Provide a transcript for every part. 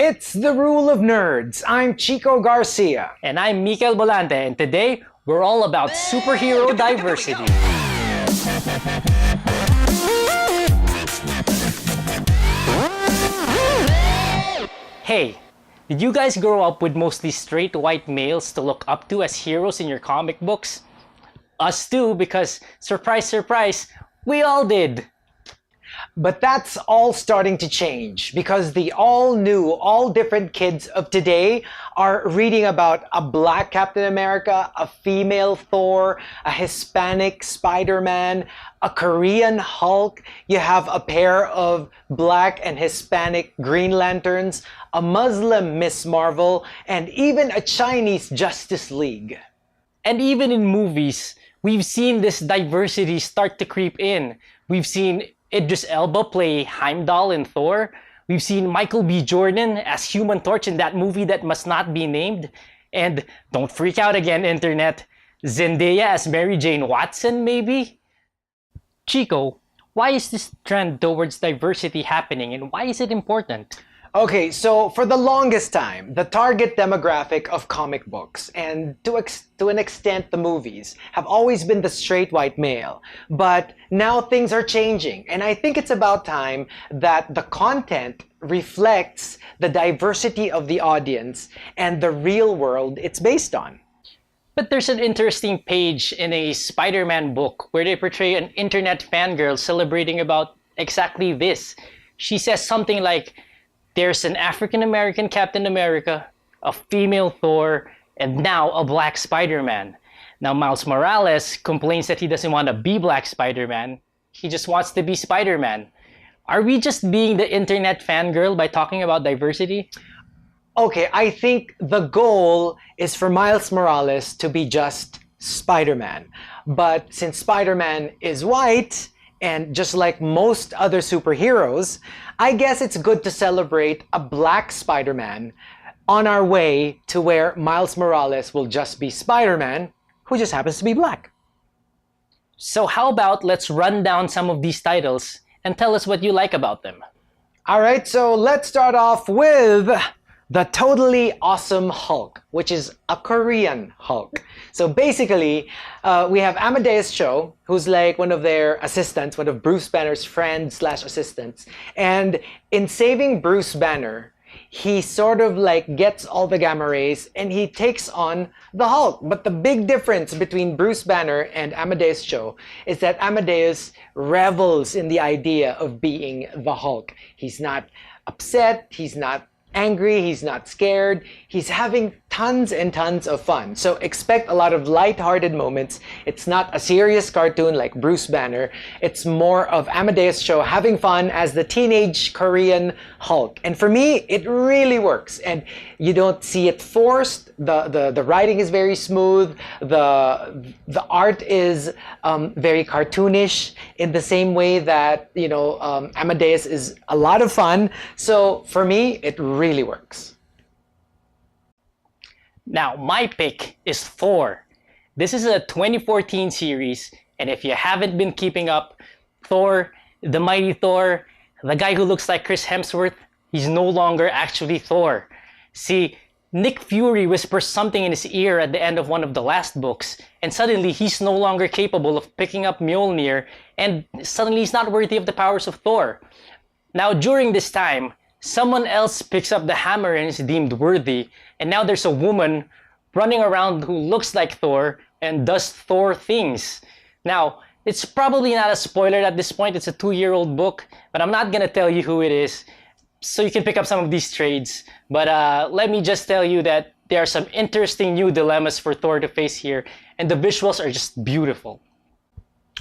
It's the Rule of Nerds. I'm Chico Garcia. And I'm Mikel Bolante, and today we're all about superhero diversity. Hey, did you guys grow up with mostly straight white males to look up to as heroes in your comic books? Us too, because surprise, surprise, we all did. But that's all starting to change because the all-new, all-different kids of today are reading about a black Captain America, a female Thor, a Hispanic Spider-Man, a Korean Hulk. You have a pair of black and Hispanic Green Lanterns, a Muslim Miss Marvel, and even a Chinese Justice League. And even in movies, we've seen this diversity start to creep in. We've seen Idris Elba play Heimdall in Thor. We've seen Michael B. Jordan as Human Torch in that movie that must not be named. And don't freak out again, Internet. Zendaya as Mary Jane Watson, maybe? Chico, why is this trend towards diversity happening and why is it important? Okay, so for the longest time, the target demographic of comic books, and to an extent the movies, have always been the straight white male. But now things are changing, and I think it's about time that the content reflects the diversity of the audience and the real world it's based on. But there's an interesting page in a Spider-Man book where they portray an internet fangirl celebrating about exactly this. She says something like, "There's an African-American Captain America, a female Thor, and now a black Spider-Man." Now Miles Morales complains that he doesn't want to be Black Spider-Man. He just wants to be Spider-Man. Are we just being the internet fangirl by talking about diversity? Okay, I think the goal is for Miles Morales to be just Spider-Man. But since Spider-Man is white, and just like most other superheroes, I guess it's good to celebrate a black Spider-Man on our way to where Miles Morales will just be Spider-Man, who just happens to be black. So how about let's run down some of these titles and tell us what you like about them. All right, so let's start off with the Totally Awesome Hulk, which is a Korean Hulk. So basically, we have Amadeus Cho, who's like one of their assistants, one of Bruce Banner's friends slash assistants. And in saving Bruce Banner, he sort of like gets all the gamma rays and he takes on the Hulk. But the big difference between Bruce Banner and Amadeus Cho is that Amadeus revels in the idea of being the Hulk. He's not upset, he's not angry, he's not scared, he's having tons and tons of fun. So expect a lot of light-hearted moments. It's not a serious cartoon like Bruce Banner. It's more of Amadeus Cho having fun as the teenage Korean Hulk. And for me, it really works. And you don't see it forced. The writing is very smooth. The art is very cartoonish in the same way that, Amadeus is a lot of fun. So for me, it really works. Now, my pick is Thor. This is a 2014 series, and if you haven't been keeping up, Thor, the mighty Thor, the guy who looks like Chris Hemsworth, he's no longer actually Thor. See, Nick Fury whispers something in his ear at the end of one of the last books, and suddenly he's no longer capable of picking up Mjolnir, and suddenly he's not worthy of the powers of Thor. Now, during this time, someone else picks up the hammer and is deemed worthy, and now there's a woman running around who looks like Thor and does Thor things. Now, it's probably not a spoiler at this point, it's a 2-year-old book, but I'm not gonna tell you who it is, so you can pick up some of these trades. But let me just tell you that there are some interesting new dilemmas for Thor to face here, and the visuals are just beautiful.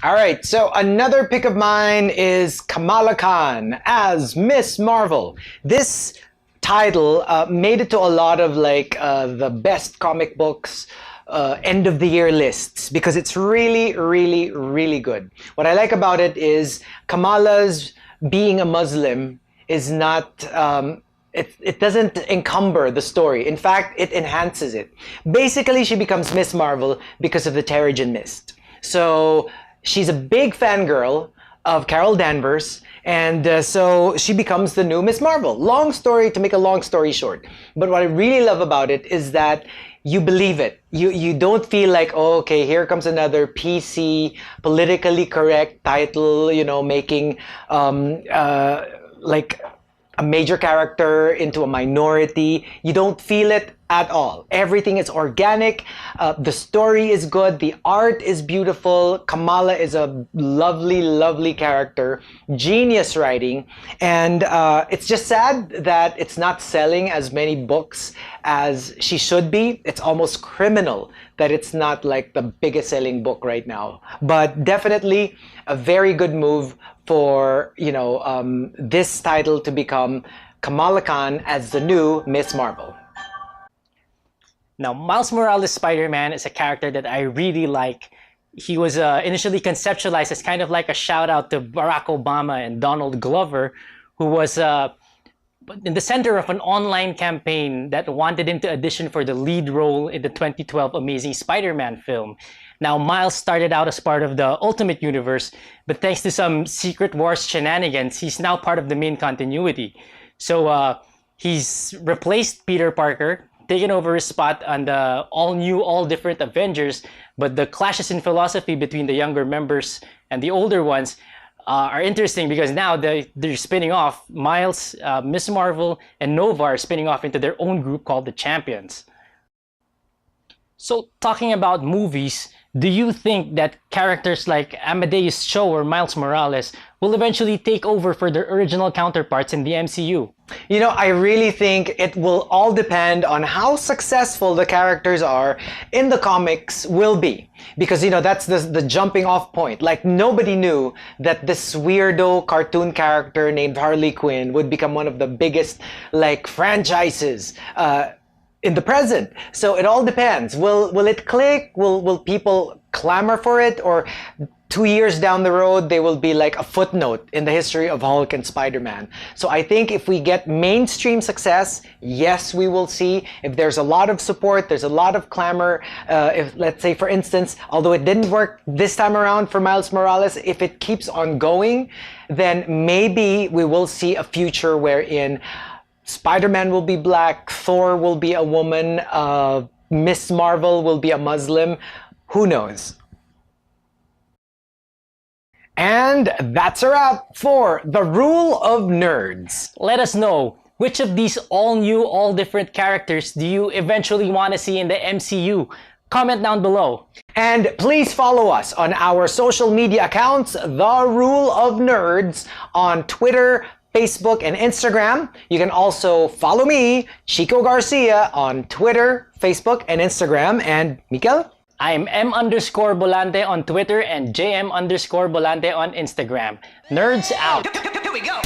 All right, so another pick of mine is Kamala Khan as Miss Marvel. This title made it to a lot of the best comic books end of the year lists because it's really, really, really good. What I like about it is Kamala's being a Muslim is not, it doesn't encumber the story. In fact, it enhances it. Basically, she becomes Miss Marvel because of the Terrigen Mist. So she's a big fangirl of Carol Danvers, and so she becomes the new Miss Marvel. Long story, to make a long story short. But what I really love about it is that you believe it. You don't feel like, oh, okay, here comes another PC, politically correct title, making like a major character into a minority. You don't feel it at all. Everything is organic. The story is good. The art is beautiful. Kamala is a lovely, lovely character. Genius writing. And it's just sad that it's not selling as many books as she should be. It's almost criminal that it's not like the biggest selling book right now. But definitely a very good move for, this title to become Kamala Khan as the new Miss Marvel. Now, Miles Morales' Spider-Man is a character that I really like. He was initially conceptualized as kind of like a shout out to Barack Obama and Donald Glover, who was in the center of an online campaign that wanted him to audition for the lead role in the 2012 Amazing Spider-Man film. Now, Miles started out as part of the Ultimate Universe, but thanks to some Secret Wars shenanigans, he's now part of the main continuity. So he's replaced Peter Parker, taken over his spot on the all-new, all-different Avengers, but the clashes in philosophy between the younger members and the older ones are interesting because now they're spinning off. Miles, Miss Marvel, and Nova are spinning off into their own group called the Champions. So talking about movies, do you think that characters like Amadeus Cho or Miles Morales will eventually take over for their original counterparts in the MCU? I really think it will all depend on how successful the characters are in the comics will be. Because, that's the jumping off point. Like, nobody knew that this weirdo cartoon character named Harley Quinn would become one of the biggest, franchises in the present. So it all depends. Will it click? Will people clamor for it? Or 2 years down the road, they will be like a footnote in the history of Hulk and Spider-Man. So I think if we get mainstream success, yes, we will see. If there's a lot of support, there's a lot of clamor. If, let's say, for instance, although it didn't work this time around for Miles Morales, if it keeps on going, then maybe we will see a future wherein Spider-Man will be black, Thor will be a woman, Miss Marvel will be a Muslim. Who knows? And that's a wrap for The Rule of Nerds. Let us know, which of these all-new, all-different characters do you eventually want to see in the MCU? Comment down below. And please follow us on our social media accounts, The Rule of Nerds, on Twitter, Facebook, and Instagram. You can also follow me, Chico Garcia, on Twitter, Facebook, and Instagram. And Mikel? I'm M_Bolante on Twitter and JM_Bolante on Instagram. Nerds out! Here we go!